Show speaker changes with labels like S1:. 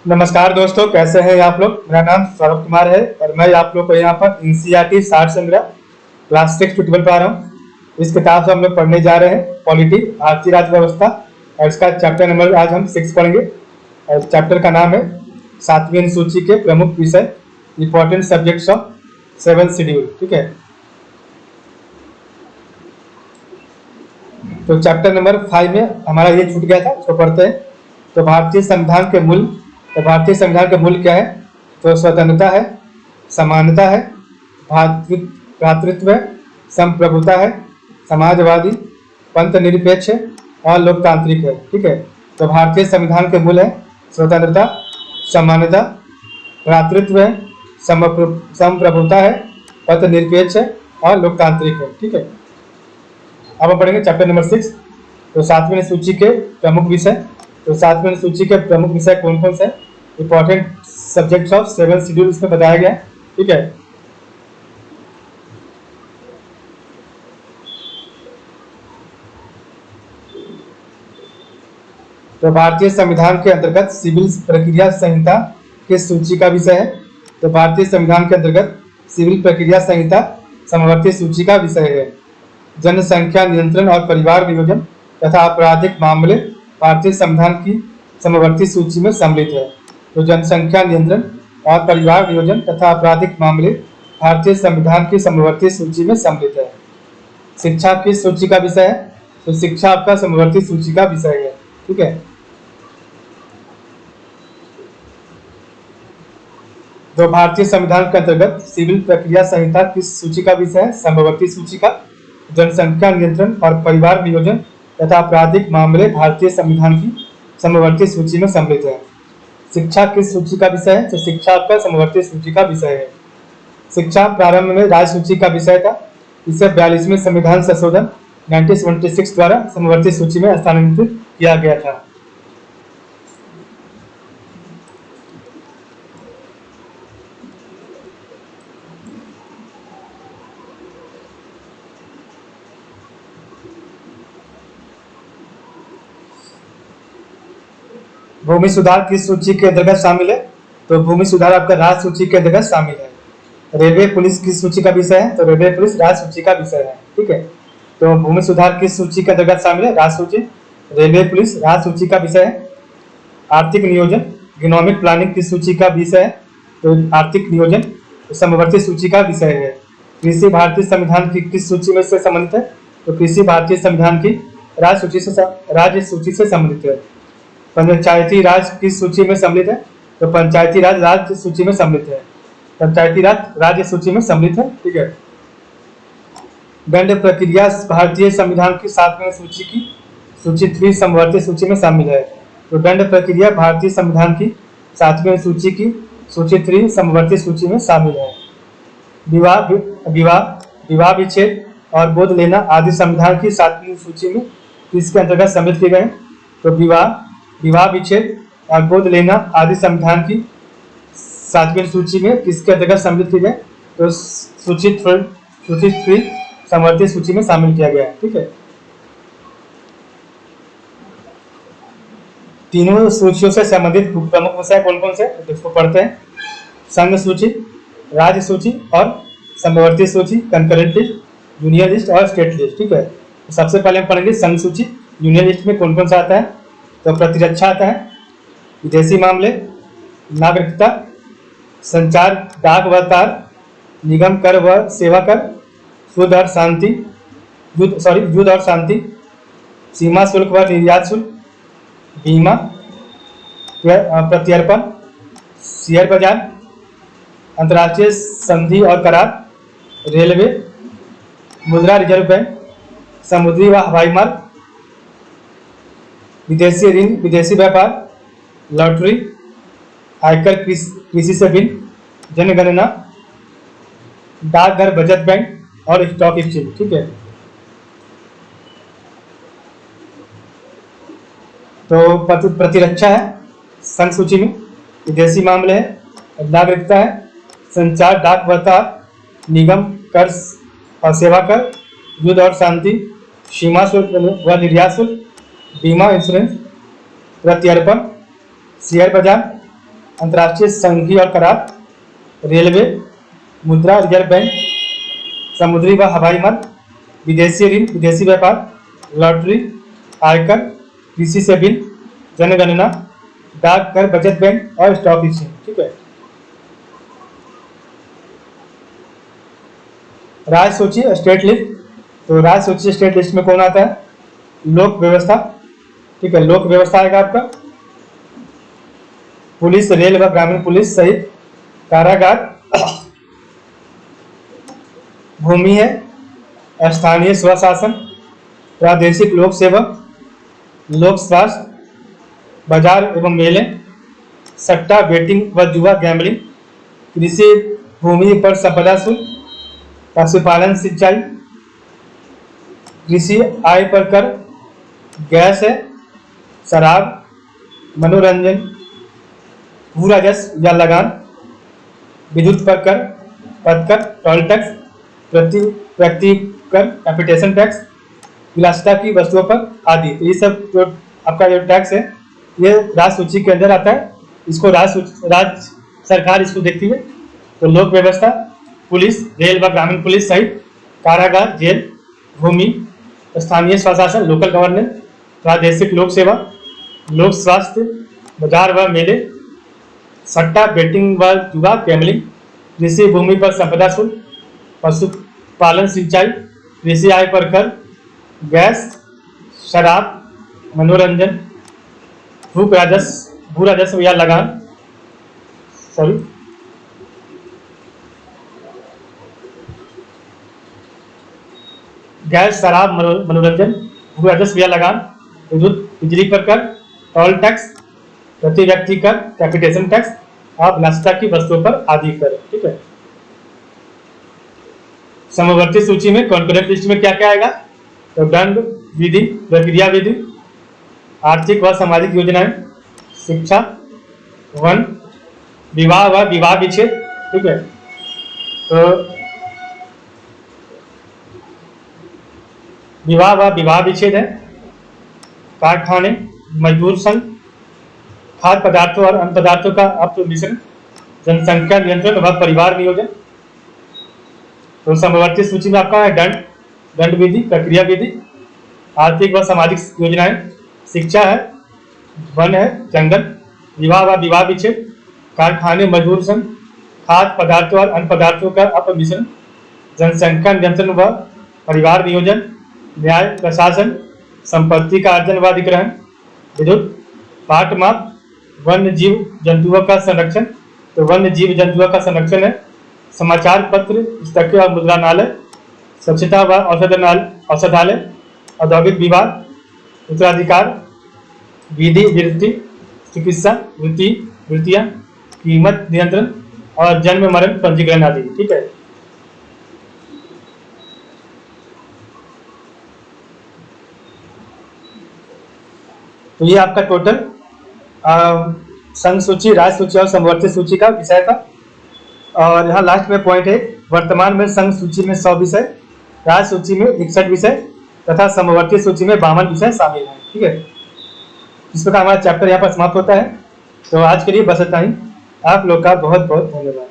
S1: नमस्कार दोस्तों, कैसे हैं आप लोग। मेरा नाम सौरभ कुमार है और मैं आप लोग को यहाँ पर एनसीईआरटी साठ संग्रह क्लास 6 टू 12 पढ़ा रहा हूँ। इस किताब से हम लोग पढ़ने जा रहे हैं पॉलिटी भारतीय राज्य व्यवस्था और इसका चैप्टर नंबर आज हम 6 पढ़ेंगे। और चैप्टर का नाम है 7वीं अनुसूची के प्रमुख विषय important subjects of 7th schedule. ठीक है, तो चैप्टर नंबर 5 में हमारा ये छूट गया था, उसको पढ़ते हैं। तो भारतीय संविधान के मूल क्या है? तो स्वतंत्रता है, समानता है, भ्रातृत्व है, संप्रभुता है, समाजवादी, पंथ निरपेक्ष है और लोकतांत्रिक है। ठीक है, तो भारतीय संविधान के मूल है स्वतंत्रता, समानता, भ्रातृत्व है, संप्रभुता है, पंथ निरपेक्ष है और लोकतांत्रिक है। ठीक है, अब हम पढ़ेंगे चैप्टर नंबर 6। तो 7वीं सूची के प्रमुख विषय। तो 7वीं सूची के प्रमुख विषय कौन कौन से? Important subjects of 7th schedule इसमें बताया गया है। ठीक है, तो भारतीय संविधान के अंतर्गत सिविल प्रक्रिया संहिता की सूची का विषय है। तो भारतीय संविधान के अंतर्गत सिविल प्रक्रिया संहिता समवर्ती सूची का विषय है। जनसंख्या नियंत्रण और परिवार नियोजन तथा आपराधिक मामले भारतीय संविधान की समवर्ती सूची में सम्मिलित है। तो जनसंख्या नियंत्रण और परिवार नियोजन तथा आपराधिक मामले भारतीय संविधान की समवर्ती सूची में सम्मिलित है। शिक्षा किस सूची का विषय है? तो शिक्षा आपका समवर्ती सूची का विषय है। ठीक है, तो भारतीय संविधान के अंतर्गत सिविल प्रक्रिया संहिता किस सूची का विषय है? समवर्ती सूची का। जनसंख्या नियंत्रण और परिवार नियोजन तथा आपराधिक मामले भारतीय संविधान की समवर्ती सूची में सम्मिलित है। शिक्षा किस सूची का विषय है? तो शिक्षा आपका समवर्ती सूची का विषय है। शिक्षा प्रारंभ में राज्य सूची का विषय था, इसे 42वें संविधान संशोधन 1976 द्वारा समवर्ती सूची में स्थानांतरित किया गया था। भूमि सुधार किस सूची के अंतर्गत शामिल है? तो भूमि सुधार आपका राज्य सूची के अंतर्गत शामिल है। रेलवे पुलिस किस सूची का विषय है? तो रेलवे पुलिस राज्य सूची का विषय है। ठीक है, तो भूमि सुधार किस सूची के अंतर्गत शामिल है? राज्य सूची। रेलवे पुलिस राज्य सूची का विषय है। आर्थिक नियोजन इकोनॉमिक प्लानिंग किस सूची का विषय है? तो आर्थिक नियोजन समवर्ती सूची का विषय है। कृषि भारतीय संविधान की किस सूची में से संबंधित है? तो कृषि भारतीय संविधान की राज्य सूची से संबंधित है। पंचायती राज किस सूची में सम्मिलित है? तो पंचायती राज राज्य सूची में सम्मिलित है। पंचायती राज राज्य सूची में सम्मिलित है। ठीक है, दंड प्रक्रिया भारतीय संविधान की 7वीं सूची की सूची 3 समवर्ती सूची में शामिल है। तो दंड प्रक्रिया भारतीय संविधान की 7वीं सूची की सूची 3 समवर्ती सूची में शामिल है। विवाह विच्छेद और गोद लेना आदि संविधान की 7वीं सूची में किसके अंतर्गत सम्मिलित किए गए? तो विवाह विच्छेद और गोद लेना आदि संविधान की 7वीं सूची में किसके अंतर्गत सम्मिलित किए गए? तो सूची 3 समवर्ती सूची में शामिल किया गया है। ठीक है, तीनों सूचियों से संबंधित प्रमुख विषय कौन कौन से? तो इसको पढ़ते हैं। संघ सूची, राज्य सूची और समवर्ती सूची, कंकरेंट लिस्ट, यूनियन लिस्ट और स्टेट लिस्ट। ठीक है, तो सबसे पहले हम पढ़ेंगे संघ सूची। यूनियन लिस्ट में कौन कौन सा आता है? तो प्रतिरक्षा आता है, विदेशी मामले, नागरिकता, संचार, डाक व तार, निगम कर व सेवा कर, युद्ध और शांति, सीमा शुल्क व निर्यात शुल्क, बीमा, प्रत्यर्पण, शेयर बाजार, अंतर्राष्ट्रीय संधि और करार, रेलवे, मुद्रा रिजर्व बैंक, समुद्री व हवाई मार्ग, विदेशी ऋण, विदेशी व्यापार, लॉटरी, आयकर, कृषि से बिल, जनगणना, डाकघर, बचत बैंक और स्टॉक एक्सचेंज। ठीक है, तो प्रतिरक्षा है संघ सूची में, विदेशी मामले है, नागरिकता है, संचार, डाक व तार, निगम कर और सेवा कर, युद्ध और शांति, सीमा शुल्क व निर्यात शुल्क, बीमा इंश्योरेंस, प्रत्यर्पण, शेयर बाजार, अंतर्राष्ट्रीय संघीय और करार, रेलवे, मुद्रा, रिजर्व बैंक, समुद्री व हवाई मार्ग, विदेशी ऋण, विदेशी व्यापार, लॉटरी, आयकर, कृषि से बिल, जनगणना, डाकघर, बचत बैंक और स्टॉक एक्सचेंज। ठीक है। राज्य सूची स्टेट लिस्ट, तो राज्य सूची स्टेट लिस्ट में कौन आता है? लोक व्यवस्था। ठीक है, लोक व्यवस्था आएगा आपका। पुलिस, रेल व ग्रामीण पुलिस सहित कारागार, भूमि है, स्थानीय स्वशासन, प्रादेशिक लोक सेवा, लोक स्वास्थ्य, बाजार एवं मेले, सट्टा, बेटिंग व जुआ, गैम्बलिंग, कृषि भूमि पर संपदा शुल्क, पशुपालन, सिंचाई, कृषि आय पर कर, गैस है, शराब, मनोरंजन, भू राजस्व या लगान, विद्युत पर कर, पथ कर, टोल टैक्स, व्यक्ति कर, कैपिटेशन टैक्स, विलासिता की वस्तुओं पर आदि। तो ये सब जो आपका जो टैक्स है ये राज्य सूची के अंदर आता है। इसको राज्य सरकार इसको देखती है। तो लोक व्यवस्था, पुलिस, रेल व ग्रामीण पुलिस सहित कारागार, जेल, भूमि, स्थानीय स्वशासन, लोकल गवर्नेंस, प्रादेशिक लोक सेवा, लोक स्वास्थ्य, बाजार व मेले, सट्टा, बेटिंग व जुआ, गैम्बलिंग, कृषि भूमि पर संपदा शुल्क, पशुपालन, सिंचाई, कृषि आय पर कर, गैस, शराब, मनोरंजन, भू राजस्व या लगान, गैस, शराब, मनोरंजन, भू राजस्व या लगान, विद्युत बिजली पर कर, टोल टैक्स, प्रति व्यक्ति कर, कैपिटेशन टैक्स और विलासिता की वस्तुओं पर आदि कर। ठीक है। समवर्ती सूची में कॉन्करेंट लिस्ट में क्या क्या आएगा? तो दंड विधि, प्रक्रिया विधि, आर्थिक व सामाजिक योजनाएं, शिक्षा, वन, विवाह व विवाह विच्छेद। ठीक है। तो विवाह व विवाह विच्छेद है, कारखाने, मजदूर संघ, खाद्य पदार्थों और अन्य पदार्थों का अपमिश्रण, जनसंख्या नियंत्रण व परिवार नियोजन। तो समवर्ती सूची में आपका है दंड विधि, प्रक्रिया विधि, आर्थिक व सामाजिक योजनाएं, शिक्षा है, वन है, जंगल, विवाह व विवाह विच्छेद, कारखाने, मजदूर संघ, खाद्य पदार्थों और अन्य पदार्थों का अपमिश्रण, जनसंख्या नियंत्रण व परिवार नियोजन, न्याय प्रशासन, संपत्ति का अर्जन व अधिग्रहण, विद्युत, पाट माप, वन्य जीव जंतुओं का संरक्षण। तो वन्य जीव जंतुओं का संरक्षण है, समाचार पत्र, पुस्तकें और मुद्रणालय, स्वच्छता व औषधालय, औद्योगिक विभाग, उत्तराधिकार, विधि, वृत्ति, चिकित्सा, वृत्तियां, कीमत नियंत्रण और जन्म मरण पंजीकरण आदि। ठीक है। तो ये आपका टोटल संघ सूची, राज्य सूची और समवर्ती सूची का विषय था। और यहाँ लास्ट में पॉइंट है, वर्तमान में संघ सूची में 100 विषय, राज्य सूची में 61 विषय तथा समवर्ती सूची में 52 विषय शामिल हैं। ठीक है। इस प्रकार हमारा चैप्टर यहाँ पर समाप्त होता है। तो आज के लिए बस इतना ही। आप लोग का बहुत बहुत धन्यवाद।